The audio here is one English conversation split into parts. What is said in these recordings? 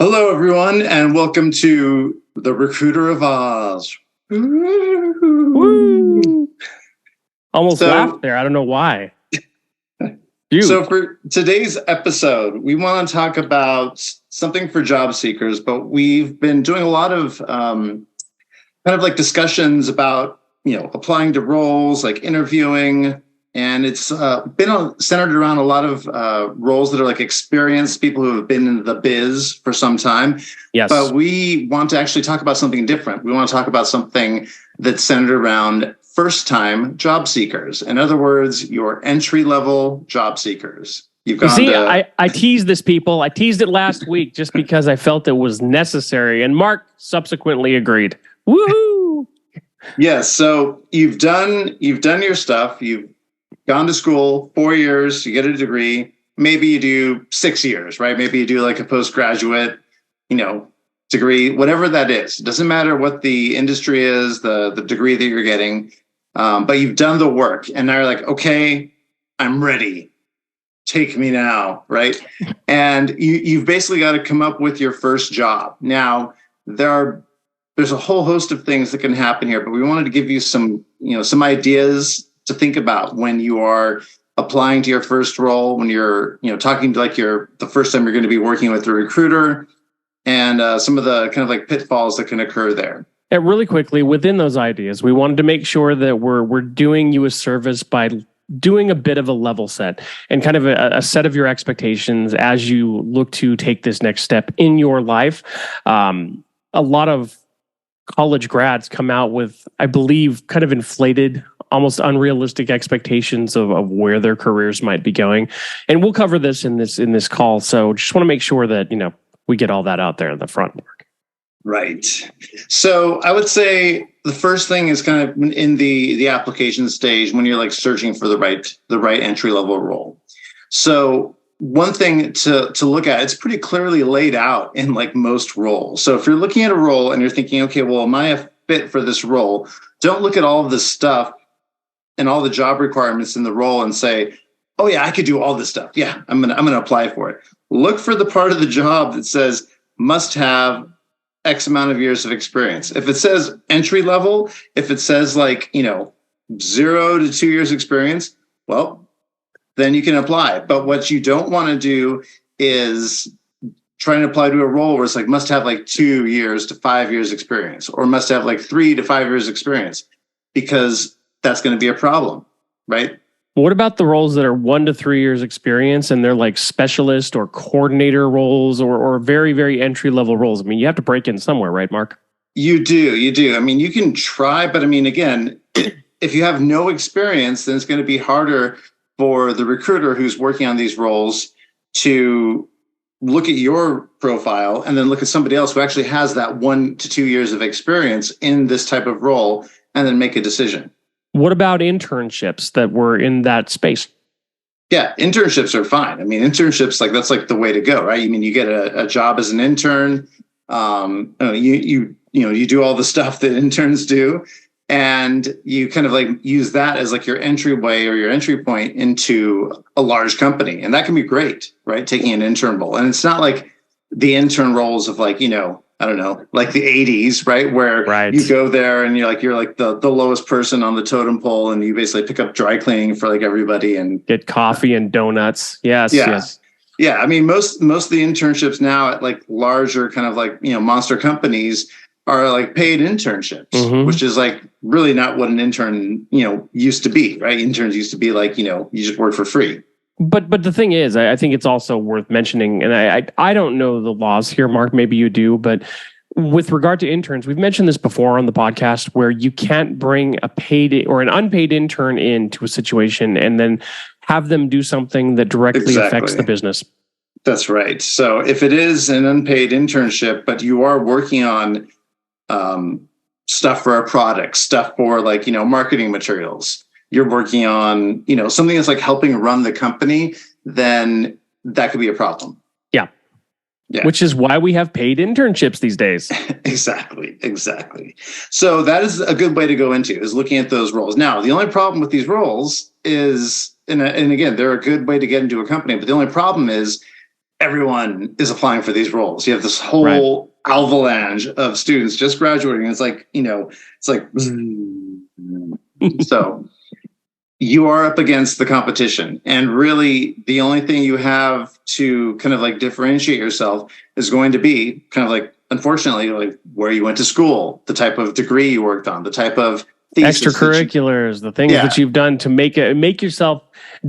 Hello, everyone, and welcome to the Recruiter of Oz. Woo! Almost laughed there. I don't know why. So for today's episode, we want to talk about something for job seekers, but we've been doing a lot of kind of like discussions about, applying to roles, like interviewing, and it's been centered around a lot of roles that are like experienced people who have been in the biz for some time. Yes. But we want to actually talk about something different. We want to talk about something that's centered around first-time job seekers. In other words, your entry-level job seekers. You've gone I teased this, people. I teased it last week just because I felt it was necessary, and Mark subsequently agreed. Woohoo! Yes. So you've done your stuff. You've gone to school 4 years, you get a degree. Maybe you do 6 years, right? Maybe you do like a postgraduate, degree, whatever that is. It doesn't matter what the industry is, the degree that you're getting, but you've done the work, and now you're like, okay, I'm ready. Take me now, right? And you've basically got to come up with your first job. Now, there's a whole host of things that can happen here, but we wanted to give you some ideas to think about when you are applying to your first role, when you're, talking to the first time you're going to be working with a recruiter, and some of the kind of like pitfalls that can occur there. And really quickly, within those ideas, we wanted to make sure that we're doing you a service by doing a bit of a level set and kind of a set of your expectations as you look to take this next step in your life. A lot of college grads come out with, I believe, kind of inflated, almost unrealistic expectations of where their careers might be going. And we'll cover this in this call. So just want to make sure that, we get all that out there in the front, Mark. Right. So I would say the first thing is kind of in the application stage when you're like searching for the right entry level role. So one thing to look at, it's pretty clearly laid out in like most roles. So if you're looking at a role and you're thinking, okay, well, am I a fit for this role? Don't look at all of this stuff and all the job requirements in the role and say, oh yeah, I could do all this stuff. Yeah, I'm gonna apply for it. Look for the part of the job that says must have X amount of years of experience. If it says entry level, if it says 0 to 2 years experience, well, then you can apply. But what you don't want to do is trying to apply to a role where it's like must have 2 years to 5 years experience, or must have 3 to 5 years experience, because that's going to be a problem, right? What about the roles that are 1 to 3 years experience and they're like specialist or coordinator roles or very, very entry level roles? I mean, you have to break in somewhere, right, Mark? You do. I mean, you can try, but I mean, again, if you have no experience, then it's going to be harder for the recruiter who's working on these roles to look at your profile and then look at somebody else who actually has that 1 to 2 years of experience in this type of role and then make a decision. What about internships that were in that space? Yeah, internships are fine. I mean, internships, that's the way to go, right? I mean, you get a job as an intern. You do all the stuff that interns do, and you kind of use that as your entryway or your entry point into a large company, and that can be great, right? Taking an intern role, and it's not like the intern roles of I don't know, like the 80s, right? Where you go there and you're the lowest person on the totem pole, and you basically pick up dry cleaning for everybody and get coffee and donuts. Yes. Yeah. I mean, most of the internships now at larger kind of monster companies are paid internships, which is really not what an intern, used to be, right? Interns used to be you just work for free. But the thing is, I think it's also worth mentioning, and I don't know the laws here, Mark, maybe you do, but with regard to interns, we've mentioned this before on the podcast where you can't bring a paid or an unpaid intern into a situation and then have them do something that directly affects the business. That's right. So if it is an unpaid internship, but you are working on stuff for a product, stuff for marketing materials, you're working on, something that's helping run the company, then that could be a problem. Yeah. Which is why we have paid internships these days. Exactly. So that is a good way to go into, is looking at those roles. Now, the only problem with these roles is, and again, they're a good way to get into a company, but the only problem is everyone is applying for these roles. You have this whole avalanche of students just graduating. It's like, so you are up against the competition. And really the only thing you have to kind of like differentiate yourself is going to be kind of like, unfortunately, like where you went to school, the type of degree you worked on, the type of extracurriculars, the things that you've done to make yourself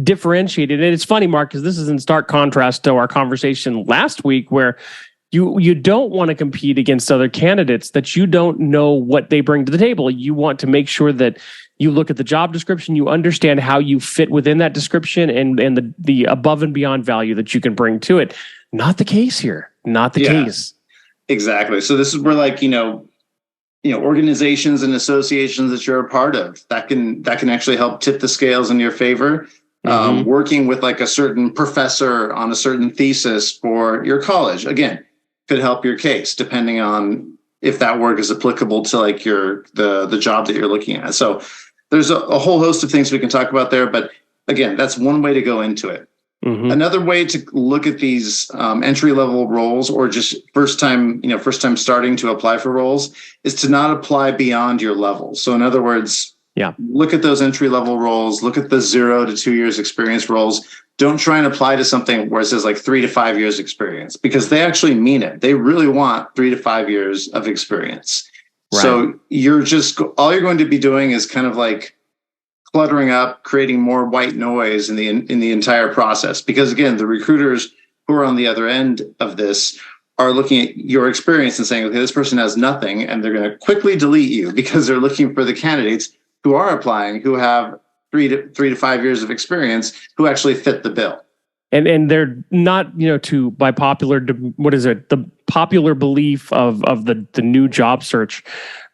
differentiated. And it's funny, Mark, because this is in stark contrast to our conversation last week, where you don't want to compete against other candidates that you don't know what they bring to the table. You want to make sure that you look at the job description, you understand how you fit within that description and the above and beyond value that you can bring to it. Not the case here. Not the case. Exactly. So this is where like, organizations and associations that you're a part of that can actually help tip the scales in your favor. Working with like a certain professor on a certain thesis for your college, again, could help your case depending on if that work is applicable to like the job that you're looking at. So there's a whole host of things we can talk about there, but again, that's one way to go into it. Another way to look at these entry level roles, or just first time starting to apply for roles, is to not apply beyond your level. So in other words, look at those entry level roles, look at the 0 to 2 years experience roles. Don't try and apply to something where it says like 3 to 5 years experience, because they actually mean it. They really want 3 to 5 years of experience. Right. So all you're going to be doing is kind of like cluttering up, creating more white noise in the entire process. Because again, the recruiters who are on the other end of this are looking at your experience and saying, okay, this person has nothing, and they're going to quickly delete you because they're looking for the candidates who are applying, who have 3 to 5 years of experience, who actually fit the bill. And they're not, by popular, the popular belief of the new job search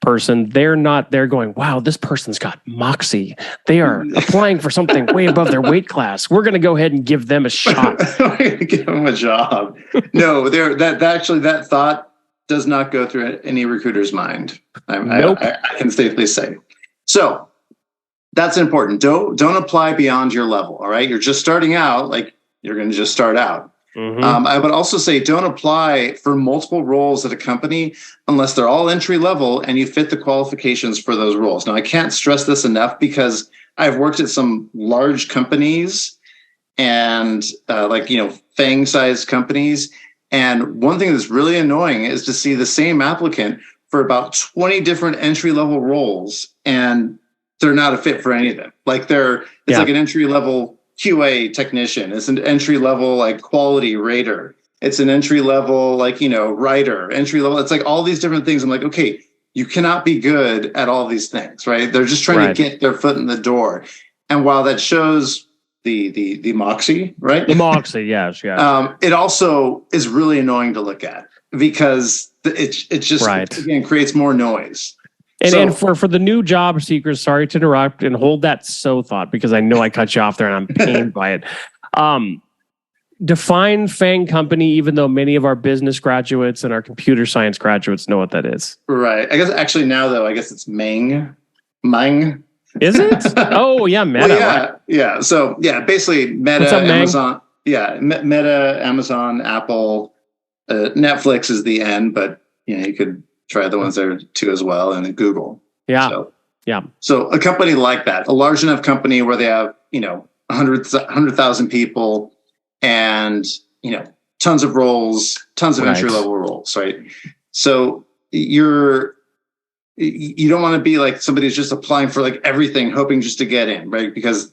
person, they're not there going, wow, this person's got moxie. They are applying for something way above their weight class. We're going to go ahead and give them a shot. Give them a job. No, that thought does not go through any recruiter's mind. Nope. I can safely say. So that's important. Don't apply beyond your level. All right. You're just starting out. Like, you're going to just start out. I would also say don't apply for multiple roles at a company unless they're all entry level and you fit the qualifications for those roles. Now, I can't stress this enough because I've worked at some large companies and FANG-sized companies. And one thing that's really annoying is to see the same applicant for about 20 different entry level roles, and they're not a fit for any of them. Like it's like an entry level QA technician. It's an entry level like quality rater. It's an entry level writer, entry level. It's like all these different things. I'm like, okay, you cannot be good at all these things, right? They're just trying to get their foot in the door. And while that shows the moxie, right? The moxie, yes. It also is really annoying to look at because it just again creates more noise. And for the new job seekers, sorry to interrupt and hold that thought because I know I cut you off there and I'm pained by it. Define FANG company, even though many of our business graduates and our computer science graduates know what that is. Right. I guess actually now though, I guess it's Mang. Is it? Oh yeah, Meta. Well, yeah. So yeah, basically Meta, what's up, Amazon. Yeah, Meta, Amazon, Apple, Netflix is the end, but you could try the ones there too as well, and then Google. Yeah. So a company like that, a large enough company where they have 100,000 people and tons of roles, tons of entry level roles, right? So you don't want to be like somebody who's just applying for like everything, hoping just to get in, right? Because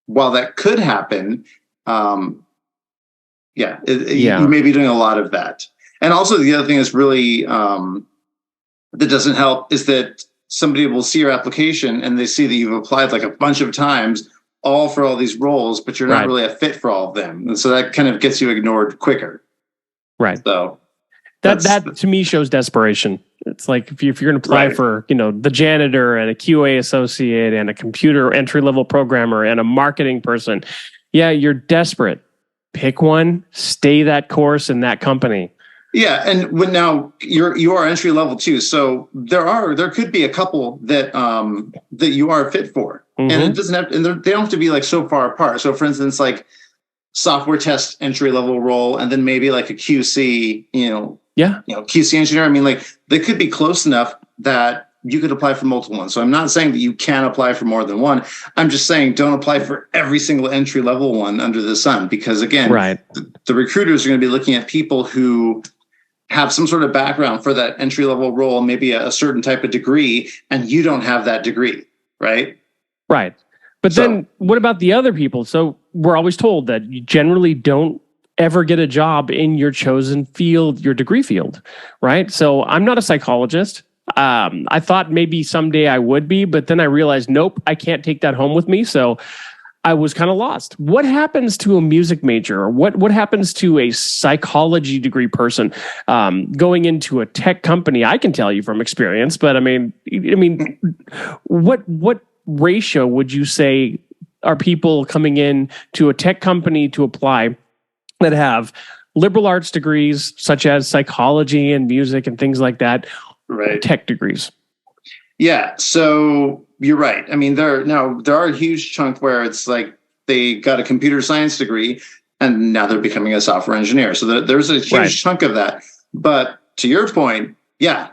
while that could happen, you may be doing a lot of that. And also the other thing is really that doesn't help is that somebody will see your application and they see that you've applied like a bunch of times, all for all these roles, but you're not really a fit for all of them. And so that kind of gets you ignored quicker. Right. So that to me shows desperation. It's like if you're going to apply for, the janitor and a QA associate and a computer entry-level programmer and a marketing person, you're desperate. Pick one, stay that course in that company. Yeah, and when now you are entry level too, so there could be a couple that that you are fit for, and it doesn't have, and they don't have to be like so far apart. So, for instance, like software test entry level role, and then maybe like a QC, Yeah. QC engineer. I mean, like they could be close enough that you could apply for multiple ones. So I'm not saying that you can apply for more than one. I'm just saying don't apply for every single entry level one under the sun, because again, Right. the recruiters are going to be looking at people who have some sort of background for that entry level role, maybe a certain type of degree, and you don't have that degree, right? Right. But then what about the other people? So we're always told that you generally don't ever get a job in your chosen field, your degree field, right? So I'm not a psychologist. I thought maybe someday I would be, but then I realized, nope, I can't take that home with me. So I was kind of lost. What happens to a music major, or what happens to a psychology degree person going into a tech company? I can tell you from experience, but I mean, what ratio would you say are people coming in to a tech company to apply that have liberal arts degrees such as psychology and music and things like that, right? Tech degrees? Yeah, so you're right. I mean, there are a huge chunk where it's like they got a computer science degree and now they're becoming a software engineer. So there's a huge chunk of that. But to your point, yeah,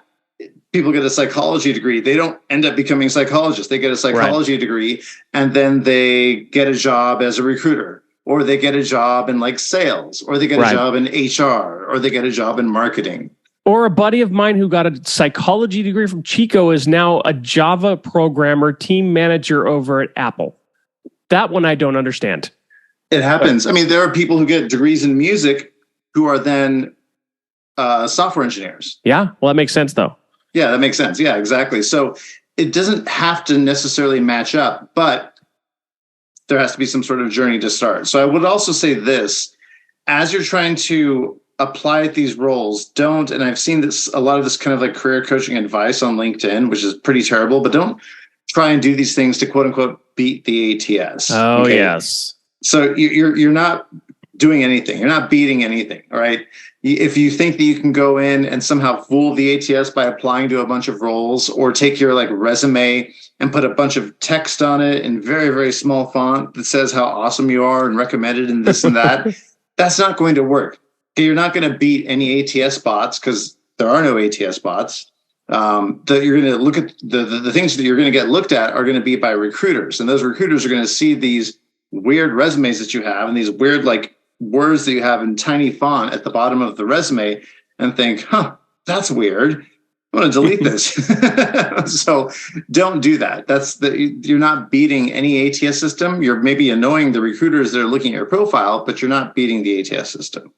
people get a psychology degree. They don't end up becoming psychologists. They get a psychology degree and then they get a job as a recruiter, or they get a job in like sales, or they get a job in HR, or they get a job in marketing. Or a buddy of mine who got a psychology degree from Chico is now a Java programmer, team manager over at Apple. That one I don't understand. It happens. I mean, there are people who get degrees in music who are then software engineers. Yeah, well, that makes sense, though. Yeah, that makes sense. Yeah, exactly. So it doesn't have to necessarily match up, but there has to be some sort of journey to start. So I would also say this, as you're trying to apply at these roles, don't, and I've seen this, a lot of this kind of like career coaching advice on LinkedIn, which is pretty terrible, but don't try and do these things to quote unquote beat the ATS. Oh, okay? Yes. So you're not doing anything. You're not beating anything. All right. If you think that you can go in and somehow fool the ATS by applying to a bunch of roles, or take your like resume and put a bunch of text on it in very, very small font that says how awesome you are and recommended and this and that, that's not going to work. You're not going to beat any ATS bots, because there are no ATS bots. That you're going to look at the things that you're going to get looked at are going to be by recruiters, and those recruiters are going to see these weird resumes that you have and these weird like words that you have in tiny font at the bottom of the resume, and think, "Huh, that's weird. I want to delete this." So don't do that. You're not beating any ATS system. You're maybe annoying the recruiters that are looking at your profile, but you're not beating the ATS system.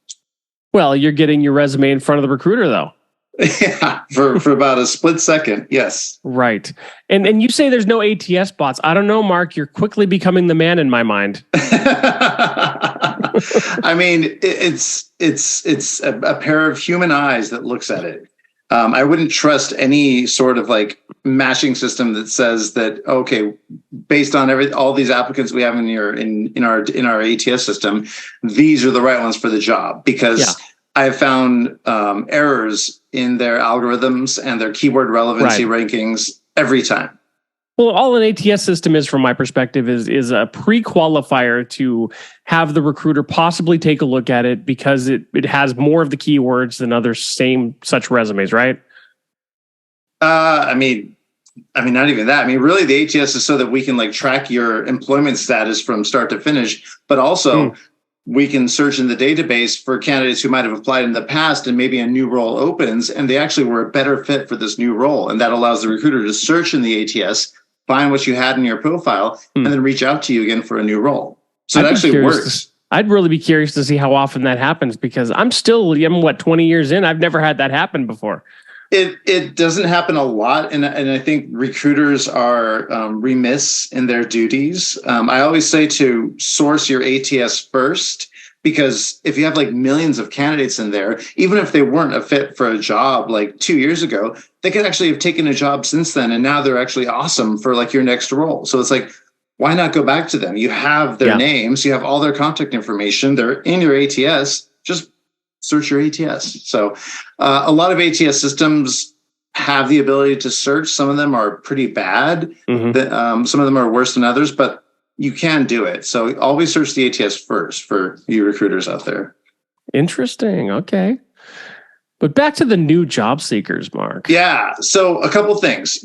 Well, you're getting your resume in front of the recruiter, though. Yeah, for about a split second. Yes. Right. And you say there's no ATS bots. I don't know, Mark. You're quickly becoming the man in my mind. I mean, it's a pair of human eyes that looks at it. I wouldn't trust any sort of like matching system that says that, okay, based on all these applicants we have in our ATS system, these are the right ones for the job, because I've found errors in their algorithms and their keyword relevancy rankings every time. Well, all an ATS system is, from my perspective, is a pre-qualifier to have the recruiter possibly take a look at it, because it has more of the keywords than other same such resumes, right? I mean, not even that. I mean, really, the ATS is so that we can like track your employment status from start to finish, but also we can search in the database for candidates who might have applied in the past, and maybe a new role opens and they actually were a better fit for this new role. And that allows the recruiter to search in the ATS, find what you had in your profile, and then reach out to you again for a new role. So it actually works. I'd really be curious to see how often that happens, because I'm 20 years in. I've never had that happen before. It doesn't happen a lot. And I think recruiters are remiss in their duties. I always say to source your ATS first, because if you have like millions of candidates in there, even if they weren't a fit for a job like 2 years ago, they could actually have taken a job since then, and now they're actually awesome for like your next role. So it's like, why not go back to them? You have their names, you have all their contact information, they're in your ATS, just search your ATS. So a lot of ATS systems have the ability to search. Some of them are pretty bad. Some of them are worse than others, but you can do it. So always search the ATS first for you recruiters out there. Interesting. Okay. But back to the new job seekers, Mark. Yeah. So a couple things.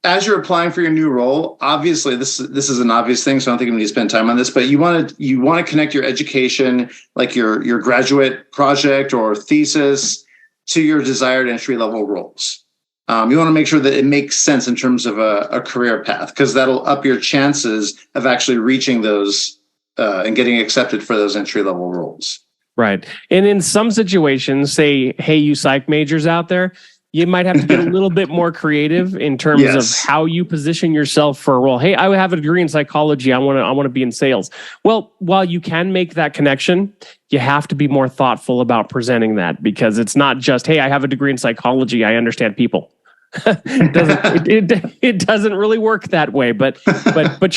As you're applying for your new role, obviously this is an obvious thing, so I don't think we need to spend time on this, but you want to connect your education, like your graduate project or thesis, to your desired entry level roles. You want to make sure that it makes sense in terms of a career path, because that'll up your chances of actually reaching those and getting accepted for those entry level roles. Right. And in some situations, say, hey, you psych majors out there, you might have to get a little bit more creative in terms of how you position yourself for a role. Hey, I have a degree in psychology. I want to be in sales. Well, while you can make that connection, you have to be more thoughtful about presenting that, because it's not just, hey, I have a degree in psychology. I understand people. It doesn't really work that way, but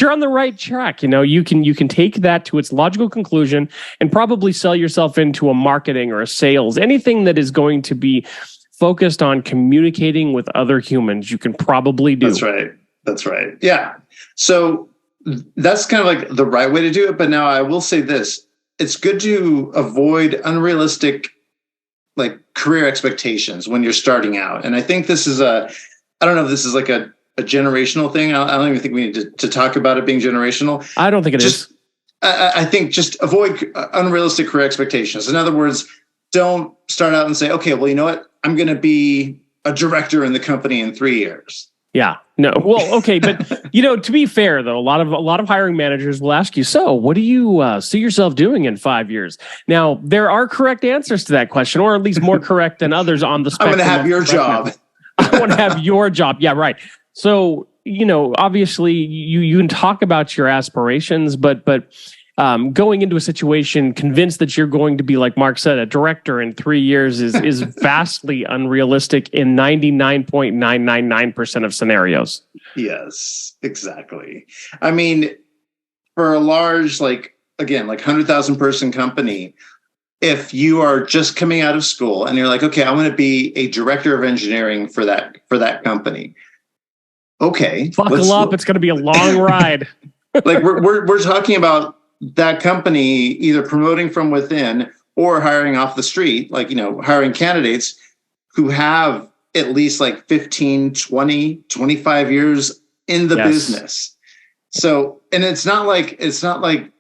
you're on the right track. You can take that to its logical conclusion and probably sell yourself into a marketing or a sales, anything that is going to be focused on communicating with other humans. You can probably do. That's right. Yeah. So that's kind of like the right way to do it. But now I will say this: it's good to avoid unrealistic career expectations when you're starting out. And I think this is I don't know if this is like a generational thing. I don't even think we need to talk about it being generational. I don't think it is. I think just avoid unrealistic career expectations. In other words, don't start out and say, okay, well, you know what? I'm going to be a director in the company in 3 years. Yeah. No. Well, okay. But, to be fair, though, a lot of hiring managers will ask you, so what do you see yourself doing in 5 years? Now, there are correct answers to that question, or at least more correct than others on the spectrum. I'm going to have your job. I want to have your job. Yeah, right. So, obviously you can talk about your aspirations, but going into a situation convinced that you're going to be, like Mark said, a director in 3 years is vastly unrealistic in 99.999% of scenarios. Yes, exactly. I mean, for a large, 100,000 person company, if you are just coming out of school and you're like, okay, I want to be a director of engineering for that company. Okay. Buckle up. It's going to be a long ride. We're talking about that company either promoting from within or hiring off the street, hiring candidates who have at least 15, 20, 25 years in the business. So, and it's not like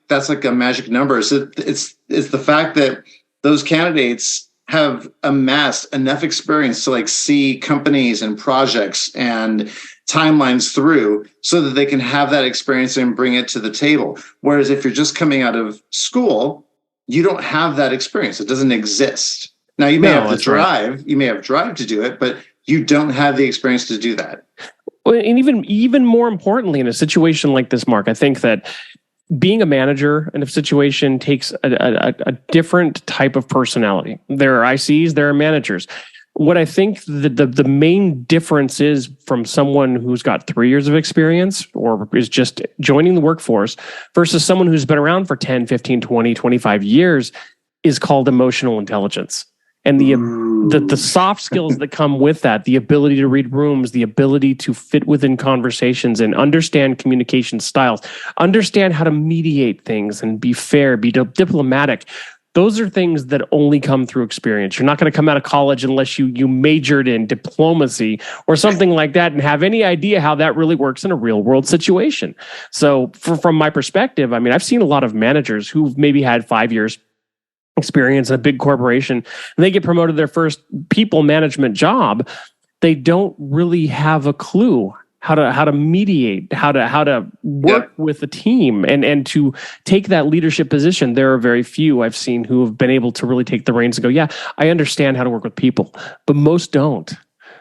that's like a magic number. It's the fact that those candidates have amassed enough experience to see companies and projects and timelines through so that they can have that experience and bring it to the table. Whereas if you're just coming out of school, you don't have that experience. It doesn't exist. Now you may have the drive, you may have drive to do it, but you don't have the experience to do that. Well, and even more importantly, in a situation like this, Mark, I think that being a manager in a situation takes a different type of personality. There are ICs, there are managers. What I think the main difference is from someone who's got 3 years of experience or is just joining the workforce versus someone who's been around for 10, 15, 20, 25 years is called emotional intelligence. And the soft skills that come with that, the ability to read rooms, the ability to fit within conversations and understand communication styles, understand how to mediate things and be fair, be diplomatic. Those are things that only come through experience. You're not going to come out of college unless you majored in diplomacy or something like that and have any idea how that really works in a real world situation. So from my perspective, I mean, I've seen a lot of managers who've maybe had 5 years experience in a big corporation and they get promoted to their first people management job. They don't really have a clue how to mediate, how to work with a team and to take that leadership position. There are very few I've seen who have been able to really take the reins and go, yeah, I understand how to work with people, but most don't.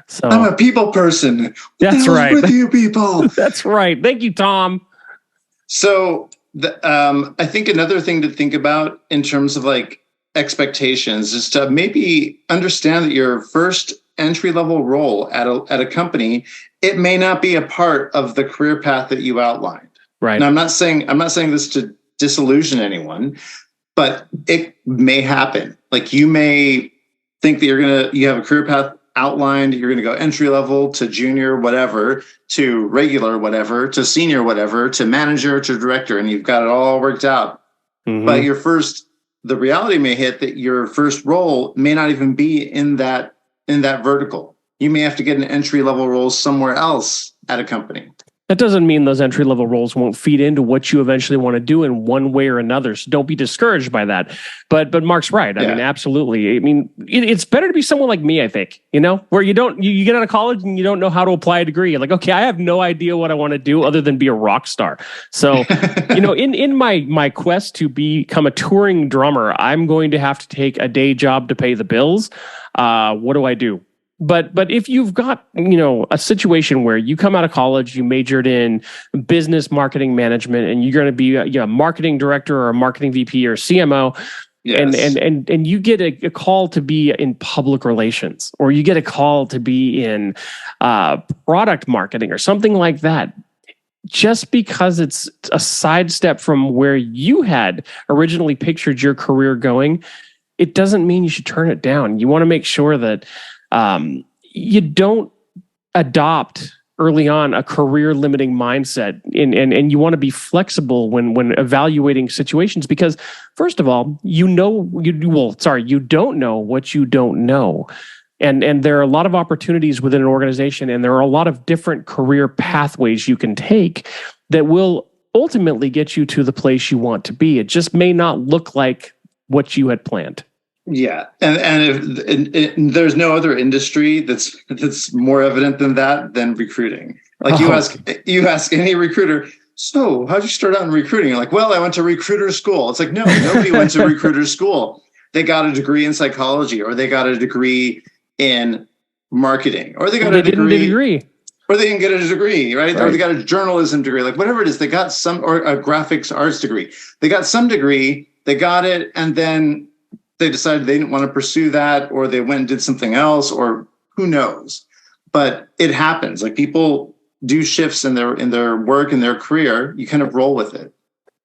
So I'm a people person. That's right. With you people. That's right. Thank you, Tom. So I think another thing to think about in terms of expectations is to maybe understand that your first entry-level role at a company, it may not be a part of the career path that you outlined. Right. And I'm not saying this to disillusion anyone, but it may happen. You may think that you have a career path outlined you're going to go entry level to junior whatever to regular whatever to senior whatever to manager to director, and you've got it all worked out. But the reality may hit that your first role may not even be in that vertical. You may have to get an entry level role somewhere else at a company. That doesn't mean those entry level roles won't feed into what you eventually want to do in one way or another. So don't be discouraged by that. But Mark's right. I mean, absolutely. I mean, it's better to be someone like me, I think, where you get out of college and you don't know how to apply a degree. You're like, okay, I have no idea what I want to do other than be a rock star. So, in my quest to become a touring drummer, I'm going to have to take a day job to pay the bills. What do I do? But if you've got, a situation where you come out of college, you majored in business marketing management, and you're going to be a marketing director or a marketing VP or CMO, yes. and you get a call to be in public relations, or you get a call to be in product marketing or something like that, just because it's a sidestep from where you had originally pictured your career going, it doesn't mean you should turn it down. You want to make sure that you don't adopt early on a career limiting mindset, and you want to be flexible when evaluating situations, because first of all, you don't know what you don't know. And there are a lot of opportunities within an organization, and there are a lot of different career pathways you can take that will ultimately get you to the place you want to be. It just may not look like what you had planned. Yeah, and there's no other industry that's more evident than recruiting. Like you ask any recruiter, so how'd you start out in recruiting? You're like, well, I went to recruiter school. It's like, no, nobody went to recruiter school. They got a degree in psychology, or they got a degree in marketing, or they got a degree. Or they didn't get a degree, right? Or they got a journalism degree, like whatever it is. They got or a graphics arts degree. They got some degree, they got it, and then they decided they didn't want to pursue that, or they went and did something else, or who knows. But it happens. Like, people do shifts in their work and their career. You kind of roll with it.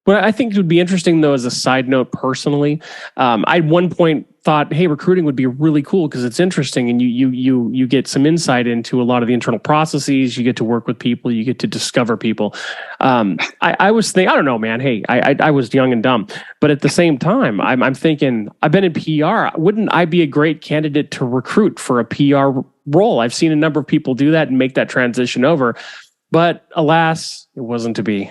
Well, I think it would be interesting, though, as a side note, personally, I at one point thought, hey, recruiting would be really cool because it's interesting, and you get some insight into a lot of the internal processes. You get to work with people. You get to discover people. I was thinking, I don't know, man. Hey, I was young and dumb, but at the same time, I'm thinking, I've been in PR. Wouldn't I be a great candidate to recruit for a PR role? I've seen a number of people do that and make that transition over, but alas, it wasn't to be.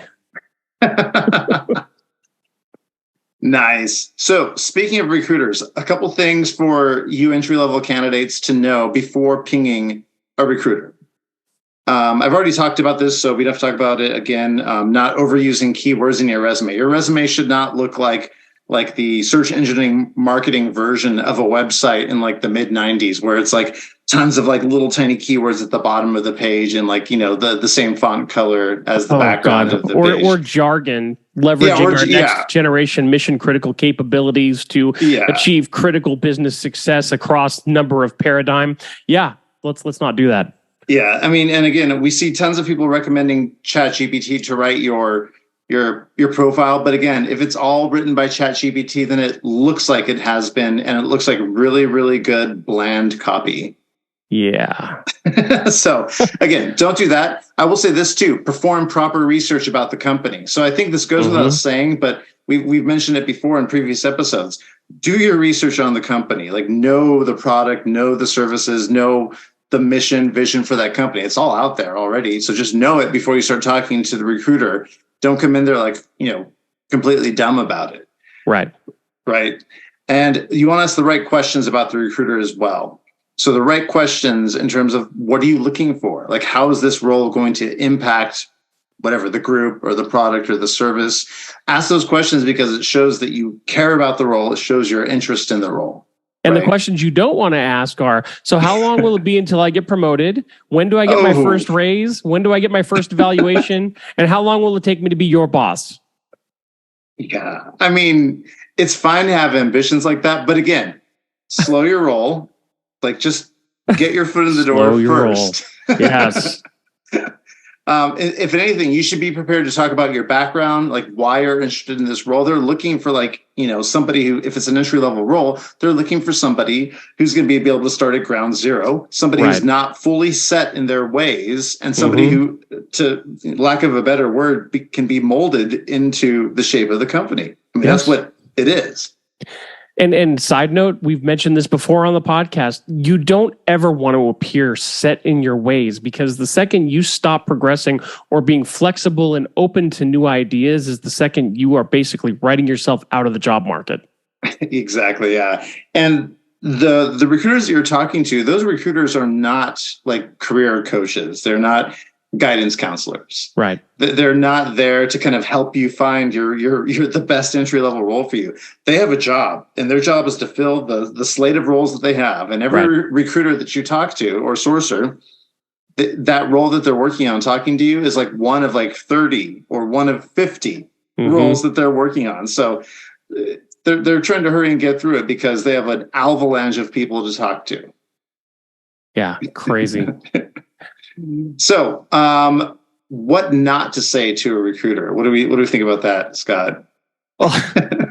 Nice. So, speaking of recruiters, a couple things for you entry-level candidates to know before pinging a recruiter. I've already talked about this, so we don't have to talk about it again. Not overusing keywords in your resume. Your resume should not look like the search engine marketing version of a website in like the mid 90s, where it's like tons of like little tiny keywords at the bottom of the page, and like, the same font color as the background of the page. Or jargon, leveraging our next generation mission critical capabilities to achieve critical business success across number of paradigm. Yeah, let's not do that. Yeah, I mean, and again, we see tons of people recommending ChatGPT to write your profile. But again, if it's all written by ChatGPT, then it looks like it has been, and it looks like really, really good, bland copy. Yeah. So again, don't do that. I will say this too: perform proper research about the company. So I think this goes without saying, but we've mentioned it before in previous episodes. Do your research on the company. Like, know the product, know the services, know the mission, vision for that company. It's all out there already. So just know it before you start talking to the recruiter. Don't come in there like, completely dumb about it. Right. Right. And you want to ask the right questions about the recruiter as well. So the right questions in terms of, what are you looking for? Like, how is this role going to impact whatever, the group or the product or the service? Ask those questions because it shows that you care about the role. It shows your interest in the role. And the questions you don't want to ask are, so how long will it be until I get promoted? When do I get my first raise? When do I get my first evaluation? And how long will it take me to be your boss? Yeah. I mean, it's fine to have ambitions like that. But again, slow your roll. Like, just get your foot in the door first. Yes. If anything, you should be prepared to talk about your background, like why you're interested in this role. They're looking for somebody who, if it's an entry level role, they're looking for somebody who's going to be able to start at ground zero, somebody who's not fully set in their ways, and somebody who, to lack of a better word, can be molded into the shape of the company. I mean, that's what it is. And side note, we've mentioned this before on the podcast. You don't ever want to appear set in your ways, because the second you stop progressing or being flexible and open to new ideas is the second you are basically writing yourself out of the job market. Exactly. Yeah. And the recruiters that you're talking to, those recruiters are not like career coaches. They're not guidance counselors. Right. They're not there to kind of help you find your the best entry level role for you. They have a job, and their job is to fill the slate of roles that they have. And every recruiter that you talk to or sourcer, that role that they're working on talking to you is like one of like 30 or one of 50 roles that they're working on. So they're trying to hurry and get through it because they have an avalanche of people to talk to. Yeah, crazy. So, what not to say to a recruiter? What do we think about that, Scott? Well,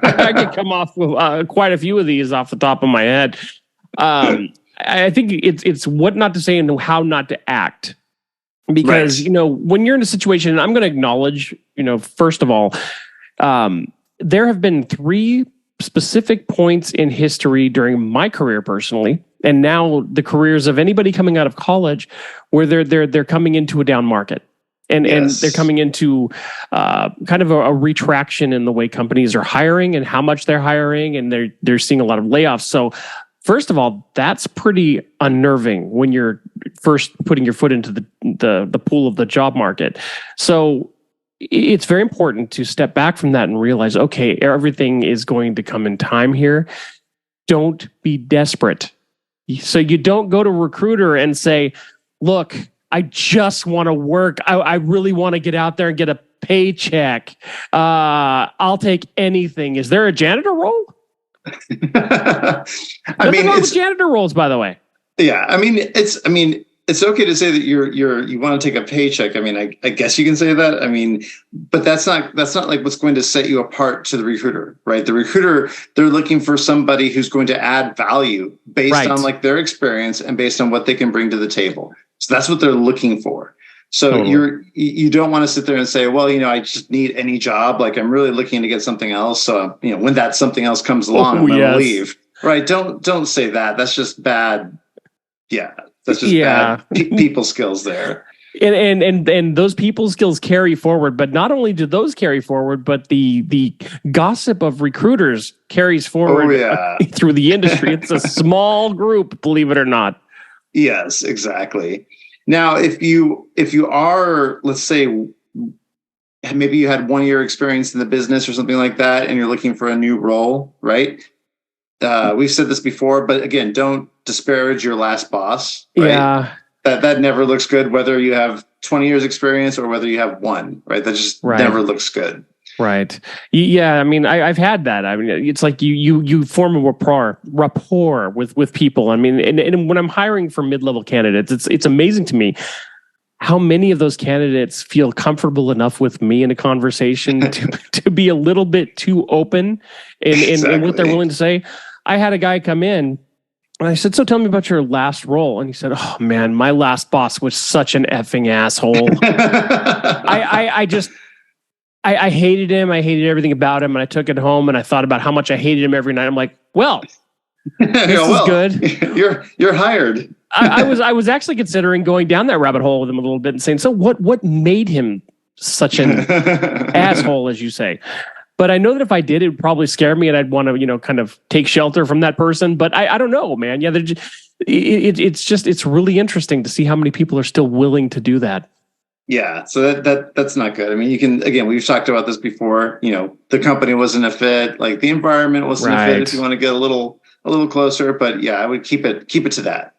I could come off with quite a few of these off the top of my head. I think it's what not to say and how not to act. Because, when you're in a situation, and I'm going to acknowledge, first of all, there have been 3 specific points in history during my career personally, and now the careers of anybody coming out of college, where they're coming into a down market, and they're coming into kind of a retraction in the way companies are hiring and how much they're hiring, and they're seeing a lot of layoffs. So, first of all, that's pretty unnerving when you're first putting your foot into the pool of the job market. So it's very important to step back from that and realize, okay, everything is going to come in time here. Don't be desperate. So you don't go to a recruiter and say, look, I just want to work. I really want to get out there and get a paycheck. I'll take anything. Is there a janitor role? Nothing wrong with janitor roles, by the way. Yeah, it's okay to say that you want to take a paycheck. I guess you can say that. But that's not like what's going to set you apart to the recruiter, right? The recruiter, they're looking for somebody who's going to add value based on like their experience and based on what they can bring to the table. So that's what they're looking for. So you don't want to sit there and say, well, I just need any job. Like I'm really looking to get something else. So, when that something else comes along, I'm going to leave. Right. Don't say that. That's just bad. Yeah. That's just bad people skills there. And those people skills carry forward, but not only do those carry forward, but the gossip of recruiters carries forward through the industry. It's a small group, believe it or not. Yes, exactly. Now, if you are, let's say, maybe you had 1 year experience in the business or something like that, and you're looking for a new role, right? We've said this before, but again, don't disparage your last boss. Right? Yeah, that never looks good. Whether you have 20 years experience or whether you have 1, right? That just never looks good. Right. Yeah. I've had that. It's like you form a rapport with people. And when I'm hiring for mid-level candidates, it's amazing to me how many of those candidates feel comfortable enough with me in a conversation to be a little bit too open in what they're willing to say. I had a guy come in and I said, so tell me about your last role. And he said, oh man, my last boss was such an effing asshole. I hated him. I hated everything about him. And I took it home and I thought about how much I hated him every night. I'm like, well, this is good. You're hired. I was actually considering going down that rabbit hole with him a little bit and saying, so what made him such an asshole, as you say? But I know that if I did, it would probably scare me and I'd want to, kind of take shelter from that person. But I don't know, man. Yeah, it's really interesting to see how many people are still willing to do that. Yeah, so that's not good. You can, again, we've talked about this before. The company wasn't a fit, like the environment wasn't a fit. If you want to get a little closer, but yeah, I would keep it to that.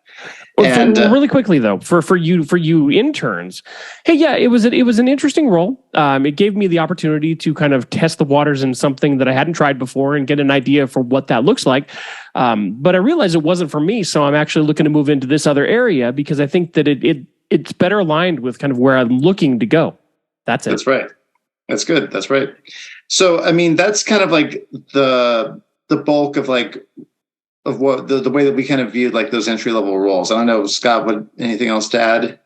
Well, and really quickly though, for you interns, hey, yeah, it was an interesting role. It gave me the opportunity to kind of test the waters in something that I hadn't tried before and get an idea for what that looks like. But I realized it wasn't for me, so I'm actually looking to move into this other area because I think that it's better aligned with kind of where I'm looking to go. That's it. That's right. That's good. That's right. So, I mean, that's kind of like the bulk of what the way that we kind of viewed like those entry level roles. I don't know, Scott, anything else to add?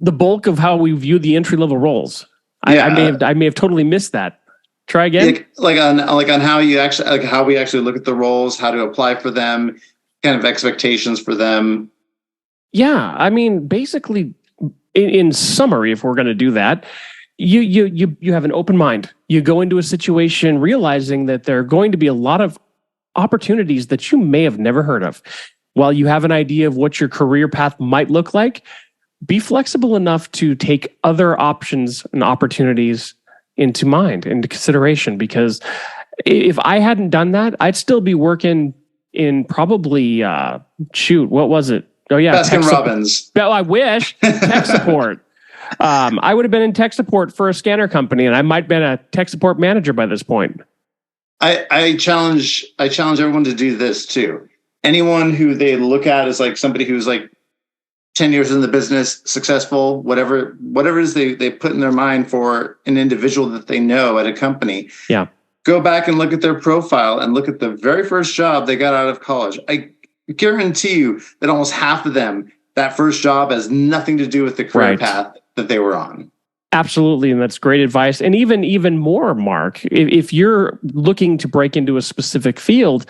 The bulk of how we view the entry level roles. Yeah. I may have totally missed that. Try again. Like on how you actually, like how we actually look at the roles, how to apply for them, kind of expectations for them. Yeah. I mean, basically, in summary, if we're going to do that, you have an open mind. You go into a situation realizing that there are going to be a lot of opportunities that you may have never heard of. While you have an idea of what your career path might look like, be flexible enough to take other options and opportunities into consideration. Because if I hadn't done that, I'd still be working in probably, what was it? Oh yeah, Baskin Robbins. I wish. Tech support. I would have been in tech support for a scanner company, and I might have been a tech support manager by this point. I challenge everyone to do this too. Anyone who they look at as like somebody who's like 10 years in the business, successful, whatever it is they put in their mind for an individual that they know at a company. Yeah. Go back and look at their profile and look at the very first job they got out of college. I guarantee you that almost half of them, that first job has nothing to do with the career path that they were on. Absolutely. And that's great advice. And even more, Mark, if you're looking to break into a specific field,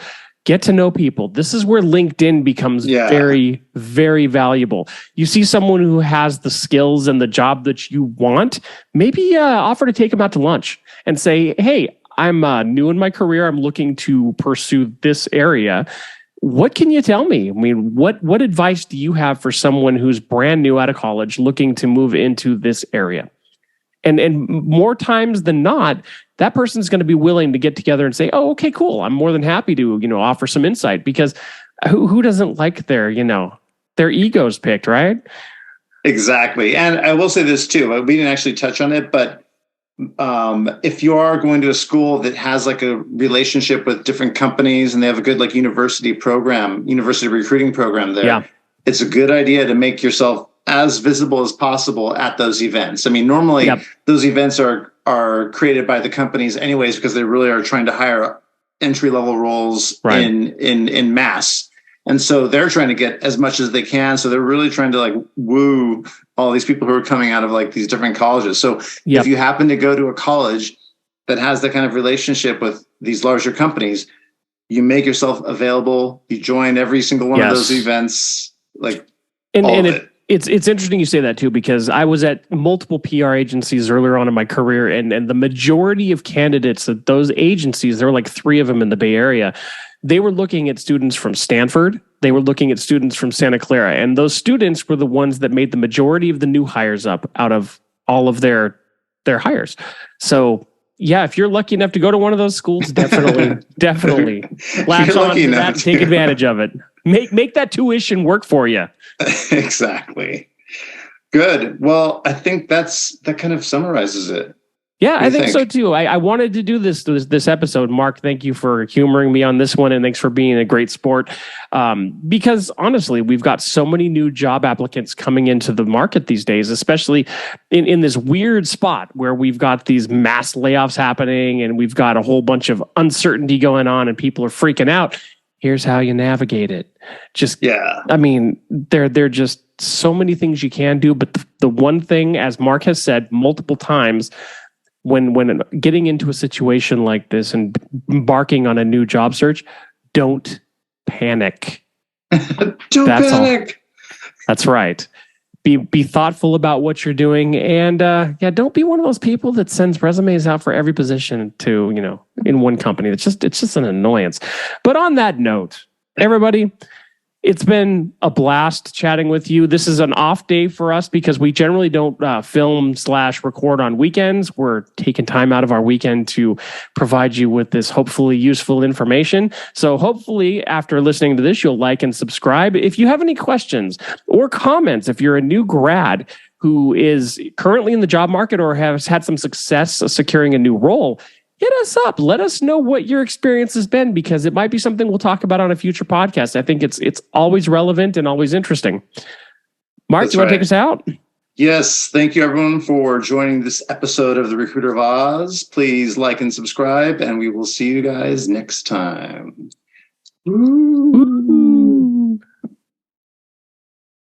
get to know people. This is where LinkedIn becomes very, very valuable. You see someone who has the skills and the job that you want, maybe offer to take them out to lunch and say, hey, I'm new in my career. I'm looking to pursue this area. What can you tell me? I mean, what advice do you have for someone who's brand new out of college looking to move into this area? And more times than not, that person's going to be willing to get together and say, oh, okay, cool. I'm more than happy to, offer some insight, because who doesn't like their egos picked, right? Exactly. And I will say this too, we didn't actually touch on it, but if you are going to a school that has like a relationship with different companies and they have a good like university recruiting program there, it's a good idea to make yourself as visible as possible at those events. I mean, normally those events are created by the companies anyways, because they really are trying to hire entry level roles in mass. And so they're trying to get as much as they can. So they're really trying to like woo all these people who are coming out of like these different colleges. So if you happen to go to a college that has that kind of relationship with these larger companies, you make yourself available. You join every single one of those events. It's interesting you say that too, because I was at multiple PR agencies earlier on in my career, and the majority of candidates at those agencies, there were like 3 of them in the Bay Area, they were looking at students from Stanford, they were looking at students from Santa Clara, and those students were the ones that made the majority of the new hires up out of all of their hires. So yeah, if you're lucky enough to go to one of those schools, definitely latch on to that, take advantage of it. Make that tuition work for you. Exactly. Good. Well, I think that kind of summarizes it. Yeah, I think so too. I wanted to do this episode. Mark, thank you for humoring me on this one, and thanks for being a great sport. Because honestly, we've got so many new job applicants coming into the market these days, especially in this weird spot where we've got these mass layoffs happening and we've got a whole bunch of uncertainty going on and people are freaking out. Here's how you navigate it. I mean, there are just so many things you can do, but the one thing, as Mark has said multiple times, when getting into a situation like this and embarking on a new job search, don't panic. Don't panic. That's right. Be thoughtful about what you're doing, and don't be one of those people that sends resumes out for every position to in one company. It's just an annoyance. But on that note, everybody, it's been a blast chatting with you. This is an off day for us because we generally don't film/record on weekends. We're taking time out of our weekend to provide you with this hopefully useful information. So hopefully after listening to this, you'll like and subscribe. If you have any questions or comments, if you're a new grad who is currently in the job market or has had some success securing a new role, hit us up. Let us know what your experience has been, because it might be something we'll talk about on a future podcast. I think it's always relevant and always interesting. Mark, That's you want to right. take us out? Yes, thank you everyone for joining this episode of the Recruiter of Oz. Please like and subscribe, and we will see you guys next time. Ooh.